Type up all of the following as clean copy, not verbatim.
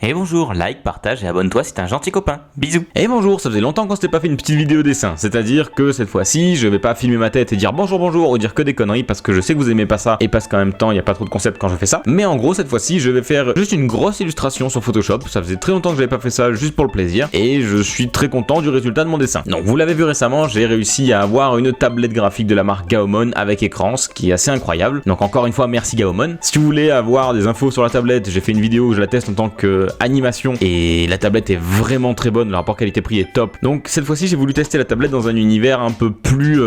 Et bonjour, like, partage et abonne-toi si t'es un gentil copain. Bisous. Et bonjour, ça faisait longtemps qu'on s'était pas fait une petite vidéo dessin, c'est-à-dire que cette fois-ci, je vais pas filmer ma tête et dire bonjour ou dire que des conneries parce que je sais que vous aimez pas ça et parce qu'en même temps, il y a pas trop de concept quand je fais ça. Mais en gros, cette fois-ci, je vais faire juste une grosse illustration sur Photoshop, ça faisait très longtemps que j'avais pas fait ça juste pour le plaisir et je suis très content du résultat de mon dessin. Donc vous l'avez vu récemment, j'ai réussi à avoir une tablette graphique de la marque Gaomon avec écran, ce qui est assez incroyable. Donc encore une fois, merci Gaomon. Si vous voulez avoir des infos sur la tablette, j'ai fait une vidéo où je la teste en tant que animation et la tablette est vraiment très bonne, le rapport qualité-prix est top. Donc cette fois-ci j'ai voulu tester la tablette dans un univers un peu plus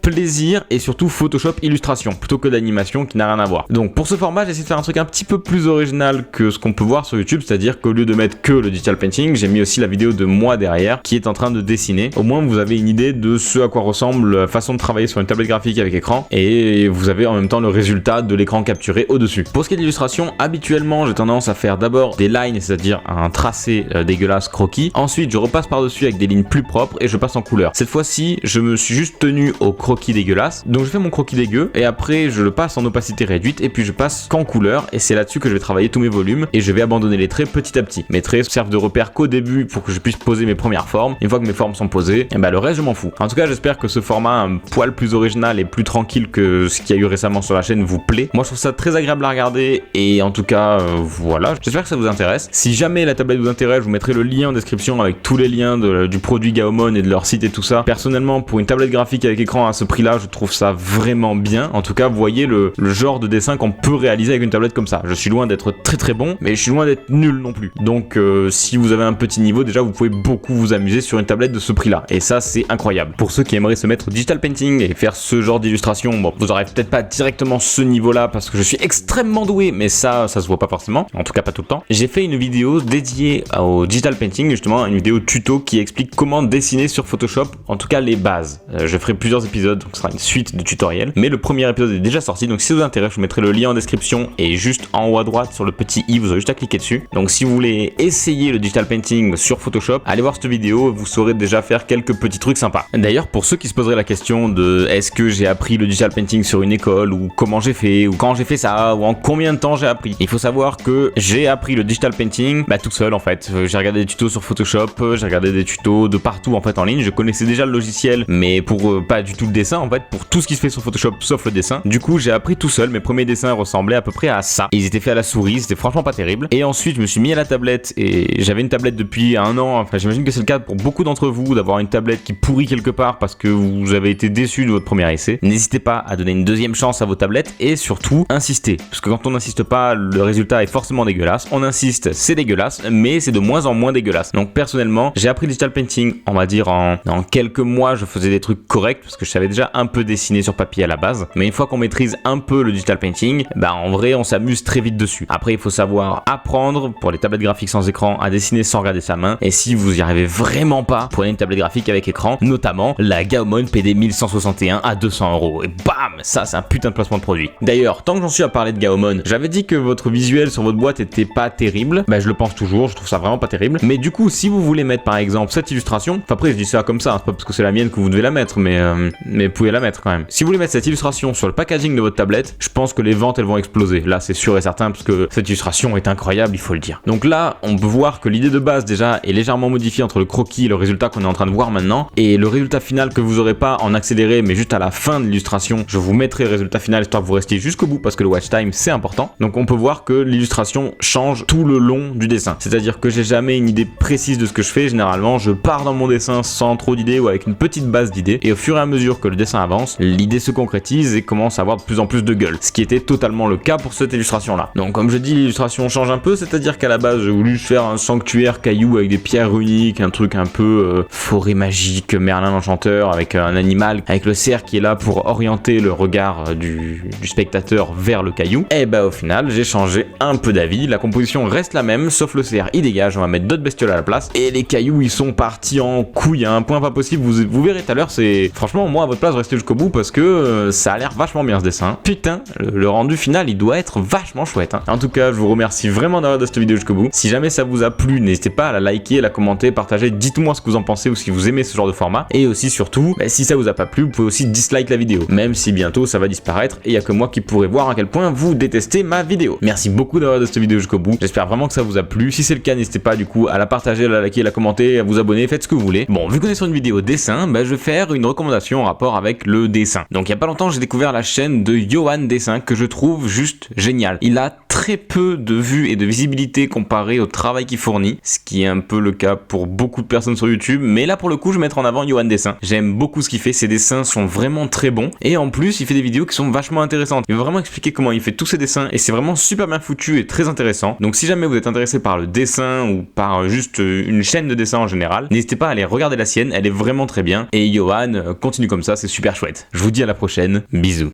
plaisir et surtout Photoshop illustration plutôt que d'animation qui n'a rien à voir. Donc pour ce format j'ai essayé de faire un truc un petit peu plus original que ce qu'on peut voir sur YouTube, c'est-à-dire qu'au lieu de mettre que le digital painting, j'ai mis aussi la vidéo de moi derrière qui est en train de dessiner. Au moins vous avez une idée de ce à quoi ressemble la façon de travailler sur une tablette graphique avec écran et vous avez en même temps le résultat de l'écran capturé au-dessus. Pour ce qui est de l'illustration, habituellement j'ai tendance à faire d'abord des lines, c'est-à-dire un tracé dégueulasse croquis. Ensuite, je repasse par-dessus avec des lignes plus propres et je passe en couleur. Cette fois-ci, je me suis juste tenu au croquis dégueulasse. Donc, je fais mon croquis dégueu et après, je le passe en opacité réduite et puis je passe qu'en couleur et c'est là-dessus que je vais travailler tous mes volumes et je vais abandonner les traits petit à petit. Mes traits servent de repère qu'au début pour que je puisse poser mes premières formes. Une fois que mes formes sont posées, et ben le reste, je m'en fous. En tout cas, j'espère que ce format un poil plus original et plus tranquille que ce qu'il y a eu récemment sur la chaîne vous plaît. Moi, je trouve ça très agréable à regarder et en tout cas, voilà. J'espère que ça vous intéresse. Si jamais la tablette vous intéresse, je vous mettrai le lien en description avec tous les liens du produit Gaomon et de leur site et tout ça. Personnellement, pour une tablette graphique avec écran à ce prix-là, je trouve ça vraiment bien. En tout cas, vous voyez le genre de dessin qu'on peut réaliser avec une tablette comme ça. Je suis loin d'être très bon, mais je suis loin d'être nul non plus. Donc, si vous avez un petit niveau, déjà, vous pouvez beaucoup vous amuser sur une tablette de ce prix-là. Et ça, c'est incroyable. Pour ceux qui aimeraient se mettre au digital painting et faire ce genre d'illustration, bon, vous aurez peut-être pas directement ce niveau-là parce que je suis extrêmement doué, mais ça se voit pas forcément. En tout cas, pas tout le temps. J'ai fait une vidéo dédiée au digital painting, justement une vidéo tuto qui explique comment dessiner sur Photoshop, en tout cas les bases. Je ferai plusieurs épisodes, donc ce sera une suite de tutoriels, mais le premier épisode est déjà sorti, donc si ça vous intéresse, je vous mettrai le lien en description et juste en haut à droite sur le petit i, vous aurez juste à cliquer dessus. Donc si vous voulez essayer le digital painting sur Photoshop, allez voir cette vidéo, vous saurez déjà faire quelques petits trucs sympas. D'ailleurs, pour ceux qui se poseraient la question de est-ce que j'ai appris le digital painting sur une école, ou comment j'ai fait, ou quand j'ai fait ça, ou en combien de temps j'ai appris, il faut savoir que j'ai appris le digital painting tout seul en fait. J'ai regardé des tutos sur Photoshop, j'ai regardé des tutos de partout en fait en ligne, je connaissais déjà le logiciel mais pour pas du tout le dessin en fait, pour tout ce qui se fait sur Photoshop sauf le dessin. Du coup j'ai appris tout seul, mes premiers dessins ressemblaient à peu près à ça. Ils étaient faits à la souris, c'était franchement pas terrible. Et ensuite je me suis mis à la tablette et j'avais une tablette depuis un an, enfin j'imagine que c'est le cas pour beaucoup d'entre vous d'avoir une tablette qui pourrit quelque part parce que vous avez été déçu de votre premier essai. N'hésitez pas à donner une deuxième chance à vos tablettes et surtout insistez, parce que quand on n'insiste pas, le résultat est forcément dégueulasse. On insiste, c'est dégueulasse, mais c'est de moins en moins dégueulasse. Donc personnellement, j'ai appris le digital painting, on va dire en quelques mois, je faisais des trucs corrects parce que je savais déjà un peu dessiner sur papier à la base. Mais une fois qu'on maîtrise un peu le digital painting, en vrai, on s'amuse très vite dessus. Après, il faut savoir apprendre pour les tablettes graphiques sans écran à dessiner sans regarder sa main. Et si vous y arrivez vraiment pas, prenez une tablette graphique avec écran, notamment la Gaomon PD 1161 à 200€. Et bam, ça c'est un putain de placement de produit. D'ailleurs, tant que j'en suis à parler de Gaomon, j'avais dit que votre visuel sur votre boîte était pas terrible. Je le pense toujours, je trouve ça vraiment pas terrible. Mais du coup, si vous voulez mettre par exemple cette illustration, enfin après je dis ça comme ça, c'est pas parce que c'est la mienne que vous devez la mettre, mais vous pouvez la mettre quand même. Si vous voulez mettre cette illustration sur le packaging de votre tablette, je pense que les ventes elles vont exploser. Là c'est sûr et certain parce que cette illustration est incroyable, il faut le dire. Donc là, on peut voir que l'idée de base déjà est légèrement modifiée entre le croquis et le résultat qu'on est en train de voir maintenant. Et le résultat final que vous aurez pas en accéléré, mais juste à la fin de l'illustration, je vous mettrai le résultat final histoire que vous restiez jusqu'au bout parce que le watch time c'est important. Donc on peut voir que l'illustration change tout le long du dessin. C'est-à-dire que j'ai jamais une idée précise de ce que je fais. Généralement, je pars dans mon dessin sans trop d'idées ou avec une petite base d'idées. Et au fur et à mesure que le dessin avance, l'idée se concrétise et commence à avoir de plus en plus de gueule. Ce qui était totalement le cas pour cette illustration-là. Donc comme je dis, l'illustration change un peu. C'est-à-dire qu'à la base, j'ai voulu faire un sanctuaire caillou avec des pierres runiques, un truc un peu forêt magique, Merlin l'enchanteur, avec un animal, avec le cerf qui est là pour orienter le regard du spectateur vers le caillou. Et au final, j'ai changé un peu d'avis. La composition reste la même, sauf le cerf, il dégage, on va mettre d'autres bestioles à la place. Et les cailloux, ils sont partis en couille à un point pas possible. Vous verrez tout à l'heure, c'est... Franchement, moi, à votre place, restez jusqu'au bout parce que ça a l'air vachement bien ce dessin. Putain, le rendu final, il doit être vachement chouette. En tout cas, je vous remercie vraiment d'avoir regardé cette vidéo jusqu'au bout. Si jamais ça vous a plu, n'hésitez pas à la liker, à la commenter, partager. Dites-moi ce que vous en pensez ou si vous aimez ce genre de format. Et aussi, surtout, si ça vous a pas plu, vous pouvez aussi dislike la vidéo. Même si bientôt, ça va disparaître et il y a que moi qui pourrai voir à quel point vous détestez ma vidéo. Merci beaucoup d'avoir regardé cette vidéo jusqu'au bout. J'espère vraiment que ça ça vous a plu. Si c'est le cas, n'hésitez pas du coup à la partager, à la liker, à la commenter, à vous abonner, faites ce que vous voulez. Bon, vu qu'on est sur une vidéo dessin, je vais faire une recommandation en rapport avec le dessin. Donc il y a pas longtemps, j'ai découvert la chaîne de Yohan Dessin que je trouve juste génial. Il a très peu de vues et de visibilité comparé au travail qu'il fournit, ce qui est un peu le cas pour beaucoup de personnes sur YouTube, mais là pour le coup je vais mettre en avant Yohan Dessin. J'aime beaucoup ce qu'il fait, ses dessins sont vraiment très bons, et en plus il fait des vidéos qui sont vachement intéressantes. Il va vraiment expliquer comment il fait tous ses dessins, et c'est vraiment super bien foutu et très intéressant. Donc si jamais vous êtes intéressé par le dessin, ou par juste une chaîne de dessin en général, n'hésitez pas à aller regarder la sienne, elle est vraiment très bien, et Yohan continue comme ça, c'est super chouette. Je vous dis à la prochaine, bisous.